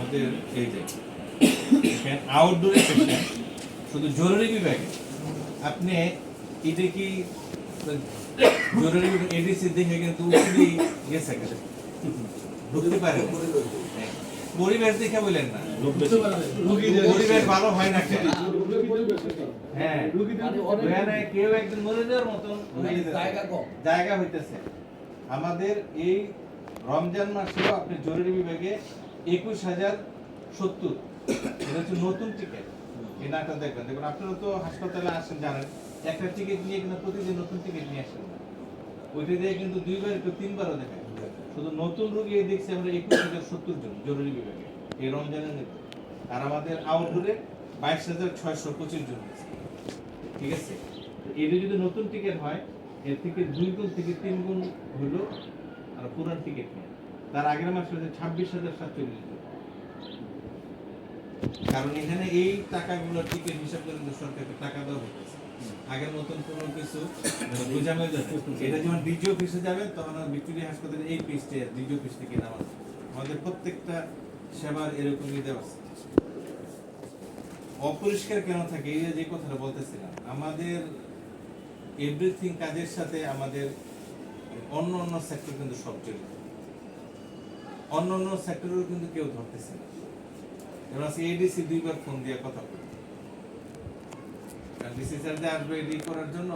আমাদের এই যে আউটডোরে পেশেন্ট শুধু জরুরি বিভাগে আপনি এটা কি জরুরি এডিসি দেখে কিন্তু উঠেই গেছে ঢুকতে পারে না। পরিবেশ দেখে বলেন না, পরিবেশ ভালো হয় না কেন? হ্যাঁ, কেউ একজন মরে যাওয়ার মতন জায়গা হইতেছে। আমাদের এই রমজান মাসেও আপনি জরুরি বিভাগে 21,070 এটা হচ্ছে নতুন টিকিট। এই নাটটা দেখবেন, দেখুন আপনারা তো হাসপাতালে আসেন জানেন, একটা টিকিট নিয়ে কিন্তু প্রতিদিন নতুন টিকিট নিয়ে আসেন না, ওইটা দিয়ে কিন্তু 2বার একটু 3বারও দেখেন। শুধু নতুন রোগী দেখছি আমরা 21,070 জন জরুরি বিভাগে এই রমজানের মধ্যে, আর আমাদের আউটডোরে 22,625 জন আছে। ঠিক আছে, এটা যদি নতুন টিকিট হয় এর থেকে 2 গুণ থেকে 3 গুণ হলো আর পুরান টিকিট নিয়ে। তার আগের মাসে হচ্ছে 26,740 জন। কারণ এখানে এই টাকাগুলো টিকিট হিসাব করে সরকারকে টাকা দেওয়া হচ্ছে, আগের মতন কোনো কিছু বোঝানো যাবে। এটা যখন ডিজি অফিসে যাবেন তখন ভিক্টোরিয়া হাসপাতালে এই পিসটা ডিজি অফিস থেকে নেওয়া হবে। আমাদের প্রত্যেকটা সেবার এরকমই দেওয়া আছে। অপরিষ্কার কেন থাকে এই যে কথাটা বলতেছিলাম, আমাদের এভরিথিং কাজের সাথে আমাদের অন্য অন্য সেক্টর কিন্তু সব জড়িত। অন্য অন্য সেক্টরেও কিন্তু কেউ ধরতেছে না। যেমন আছে এডিসি 2বার ফোন দিয়ে কথা বলে, ডিসি স্যার যে আসবে এডি করার জন্য,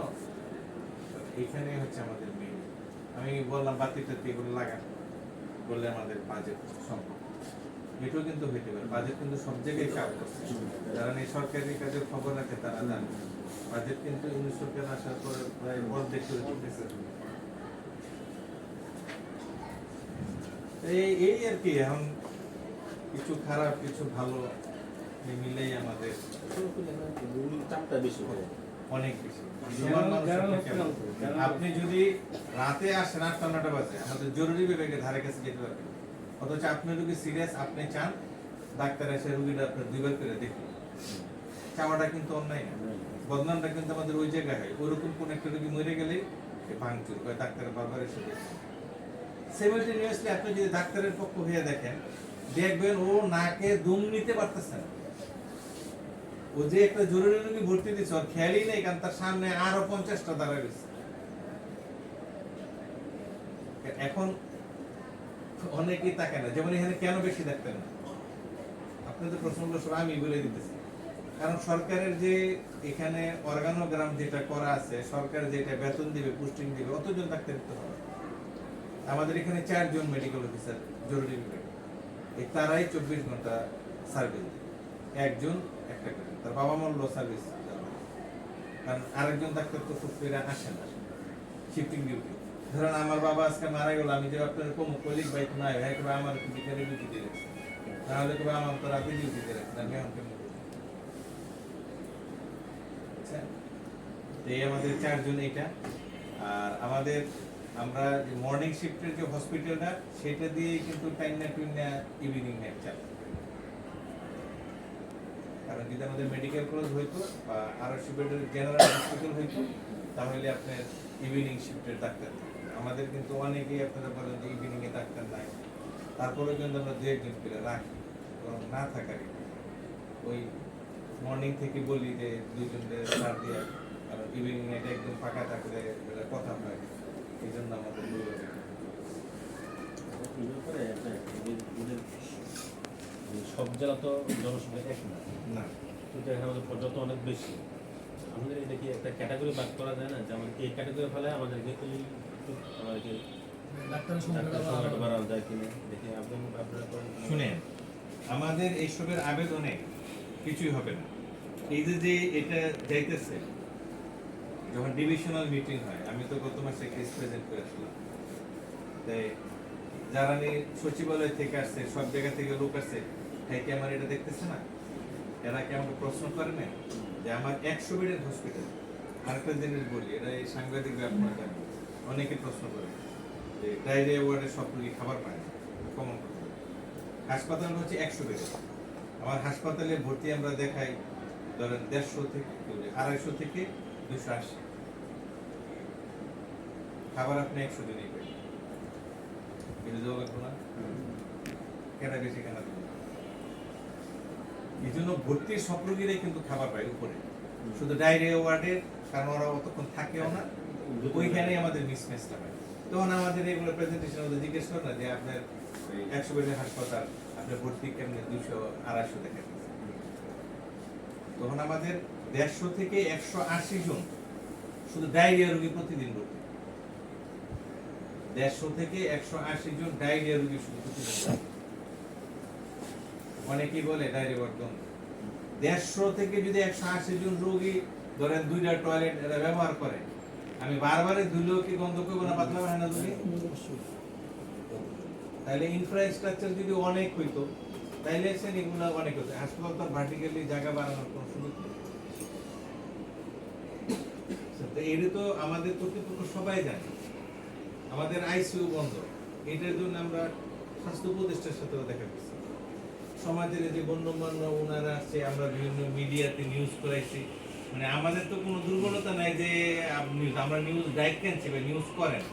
এখানে হচ্ছে আমাদের মেইন। আমি বললাম বাতিটা এগুলো লাগান, বললে আমাদের বাজেট সম্ভব। এটাও কিন্তু হইতে পারে, বাজেট কিন্তু সব জায়গায় কাজ করছে। যারা এই সরকারি কাজের খবর রাখে তারা জানে বাজেট কিন্তু ইউনিট সরকার আসার পরে প্রায় অর্ধেক করে চলতেছে। এই আর কি, এখন কিছু খারাপ কিছু ভালো মিলেই আমাদের চাপটা বেশি হয়, অনেক বেশি। আপনি যদি রাতে আসেন 8টা-9টা বাজে আমাদের জরুরি বিভাগে ধারে কাছে যেতে পারবেন, অথচ আপনি রোগী সিরিয়াস, আপনি চান ডাক্তার এসে রোগীটা আপনার 2বার করে দেখুন, চাওয়াটা কিন্তু অন্যায় না। বদনামটা কিন্তু আমাদের ওই জায়গায় হয়। ওরকম কোন একটা রোগী মরে গেলে ভাঙচুর করে ডাক্তার বারবার এসে দেখেন। সিমিলটেনিয়াসলি আপনি যদি ডাক্তারের পক্ষ হয়ে দেখেন, দেখবেন ও নাকে দম নিতে পারতেছে না। ও যে একটা জরুরি রোগী ভর্তি দিচ্ছে ওর খেয়ালই নেই, কারণ তার সামনে আরো 50টা দাঁড়ায় রয়েছে। এখন অনেকেই তাকে না, যেমন এখানে কেন বেশি ডাক্তার না, আপনাদের প্রশ্নগুলো সব আমি বলে দিতেছি। কারণ সরকারের যে এখানে অর্গানোগ্রাম যেটা করা আছে, সরকার যেটা বেতন দিবে, পোস্টিং দিবে, অতজন ডাক্তার দিতে হবে। আমাদের এখানে 4 জন মেডিকেল অফিসার জরুরি বিভাগে, এই তারাই 24 ঘন্টা সার্ভিস দেয়। একজন একটা করে, তার বাবা মার লো সার্ভিস, কারণ আরেকজন ডাক্তার তো খুব করে আসে না, শিফটিং ডিউটি। ধরেন আমার বাবা আজকে মারা গেল, আমি যে আপনার কোনো কলিগ বাইক নাই, হ্যাঁ করে আমার ফিজিক্যালি ডিউটি দিয়ে রাখছি, তাহলে করে আমার তো রাতে ডিউটি দিয়ে রাখছি, আমি এখন কেমন করবো? এই আমাদের 4 জন এটা। আর আমাদের আমরা যে মর্নিং শিফটের যে হসপিটালটা, সেটা দিয়ে কিন্তু টাইম না ইভিনিং নাইট চালায়। কারণ যদি আমাদের মেডিকেল কলেজ হইতো বা আরো শিফটের জেনারেল হসপিটাল হইতো, তাহলে আপনার ইভিনিং শিফটের ডাক্তার থাকতো। আমাদের কিন্তু অনেকেই আপনারা বলেন যে ইভিনিং এ ডাক্তার নাই, তারপরে কিন্তু আমরা 2-1 জন করে রাখি, এবং না থাকারই ওই মর্নিং থেকে বলি যে 2 জনের ছাড় দিয়ে, কারণ ইভিনিং এটা একদম ফাঁকা থাকলে কথা হয়, এই জন্য আমাদের সব জেলা তো জনসংখ্যা এক না, কিন্তু এখানে আমাদের পর্যাপ্ত অনেক বেশি। আমাদের এটা কি একটা ক্যাটাগরি ভাগ করা যায় না, যেমন এই ক্যাটাগরি ফলে আমাদেরকে আমাদেরকে ডাক্তারের সংখ্যাটা বাড়ানো যায় কিনা দেখি। আপনারা শুনেন, আমাদের এইসবের আবেদনে কিছুই হবে না। এই যে এটা যাইতেছে, যখন ডিভিশনাল মিটিং হয়, আমি তো গত মাসে কেস প্রেজেন্ট করেছিলাম, তাই যারা সচিবালয় থেকে আসছে, সব জায়গা থেকে লোক আসছে, তাই কি আমার এটা দেখতেছে না? এরা কি আমাকে প্রশ্ন করে না যে আমার 100 বেডের হসপিটাল। আরেকটা জিনিস বলি, এটা এই সাংবাদিক আপনারা জানেন, অনেকে প্রশ্ন করে যে ডায়রিয়া ওয়ার্ডে সব রোগী খাবার পায় না, কমন কথা। হাসপাতাল হচ্ছে 100 বেডের, আমার হাসপাতালে ভর্তি আমরা দেখাই ধরেন 150 থেকে 250 থেকে 280, খাবার আপনি 100 দিনই পাবেন। এটা জল লাগবে না, কেনা বেশি কেনা দেবেন। এই জন্য ভর্তির সব রোগীরাই কিন্তু খাবার পায় উপরে, শুধু ডায়রিয়া ওয়ার্ডের, কারণ ওরা অতক্ষণ থাকেও না, ওইখানেই আমাদের মিসম্যাচটা হয়। তখন আমাদের এগুলো প্রেজেন্টেশন আমাদের জিজ্ঞেস করে না যে আপনার 100 বেডের হাসপাতাল, আপনার ভর্তি কেমনে 200-250 দেখা যাচ্ছে। তখন আমাদের 150 থেকে 180 জন শুধু ডায়রিয়া রোগী প্রতিদিন ভর্তি, 150 থেকে 180 জন ডায়রিয়া রোগী শুধু প্রতিদিন ভর্তি। অনেকেই বলে ডায়রিয়া বর্তমান 150 থেকে যদি 180 জন রোগী ধরেন 2টা টয়লেট এরা ব্যবহার করে, আমি বারবারে ধুলেও কি গন্ধ করবো না? পাতলা হয় না যদি? তাহলে ইনফ্রাস্ট্রাকচার যদি অনেক হইতো তাইলে এগুলো অনেক হতো। হাসপাতাল তো ভার্টিক্যালি জায়গা বাড়ানোর কোনো সুযোগ নেই। তো এটা তো আমাদের কর্তৃপক্ষ সবাই জানে। আমাদের আইসিইউ বন্ধ, এটার জন্য আমরা স্বাস্থ্য উপদেষ্টার সাথেও দেখা করছি। সমাজের যে গণ্যমান্য ওনারা আছে, আমরা বিভিন্ন মিডিয়াতে নিউজ করাইছি। মানে আমাদের তো কোনো দুর্বলতা নাই যে আমরা নিউজ ডাইরেক্ট কেনছি বা নিউজ করেন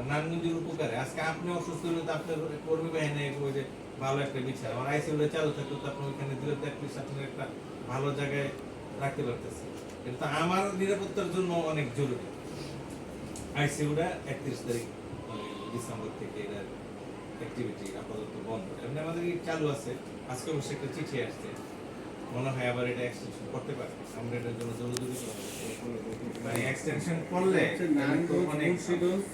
নারায়ণগঞ্জের উপকারে। আজকে আপনি অসুস্থ হলে তো আপনার কর্মী বাহিনী ওই যে ভালো একটা বিচার, আমার আইসিইউটা চালু থাকতো তো আপনি ওইখানে দিলে তো অ্যাটলিস্ট আপনার একটা ভালো জায়গায় রাখতে পারতেছে। এটা তো আমার নিরাপত্তার জন্য অনেক জরুরি। আইসিইউটা 31 তারিখ ডিসেম্বর থেকে এটার অ্যাক্টিভিটি আপাতত বন্ধ। এমনি আমাদের চালু আছে। আজকে অবশ্যই একটা চিঠি আসছে, মনে হয় আবার এটা এক্সটেনশন করতে পারে। আমরা এটার জন্য দৌড়দৌড়ি করবো, মানে এক্সটেনশন করলে মুন্সিগঞ্জ,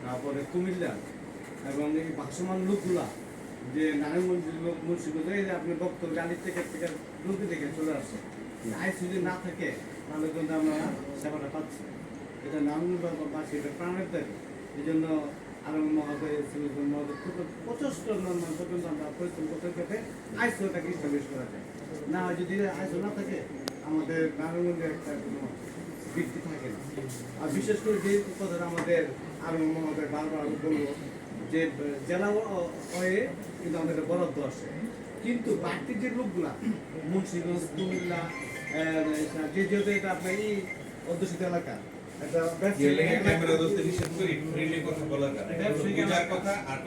তারপরে কুমিল্লা এবং এই ভাসমান লোকগুলা যে নারায়ণগঞ্জ লোক মুন্সিগঞ্জ, এই যে আপনি বক্তব্য গাড়ির থেকে রুগী থেকে চলে আসছে, আইসিইউ যদি না থাকে তাহলে কিন্তু আমরা সেবাটা পাচ্ছি। এটা নারায়ণগঞ্জবাসী এটা প্রাণের দাবি। এই জন্য আরো মহোদয় মহোদয় প্রচেষ্ট নর্মাল পর্যন্ত আমরা পরিশ্রম করতে পেতে আইসিইউটাকে স্টাবলিশ করা যায়। না যদি আইসিইউ না থাকে আমাদের নারায়ণগঞ্জের একটা কোনো বৃদ্ধি থাকে না। আর বিশেষ করে যে কথাটা আমাদের আরো মহোদয় বারবার বলবো যে জেলা হয়ে কিন্তু আমাদের বরাদ্দ আসে, কিন্তু বাড়তি যে লোকগুলা মুন্সিগঞ্জ, কুমিল্লা, যে যেহেতু এটা আপনার এই অধ্যুষিত এলাকা, একটা ক্যামেরা ধরতে নিষেধ করি, ফ্রিলি কথা বলার কথা, কথা আর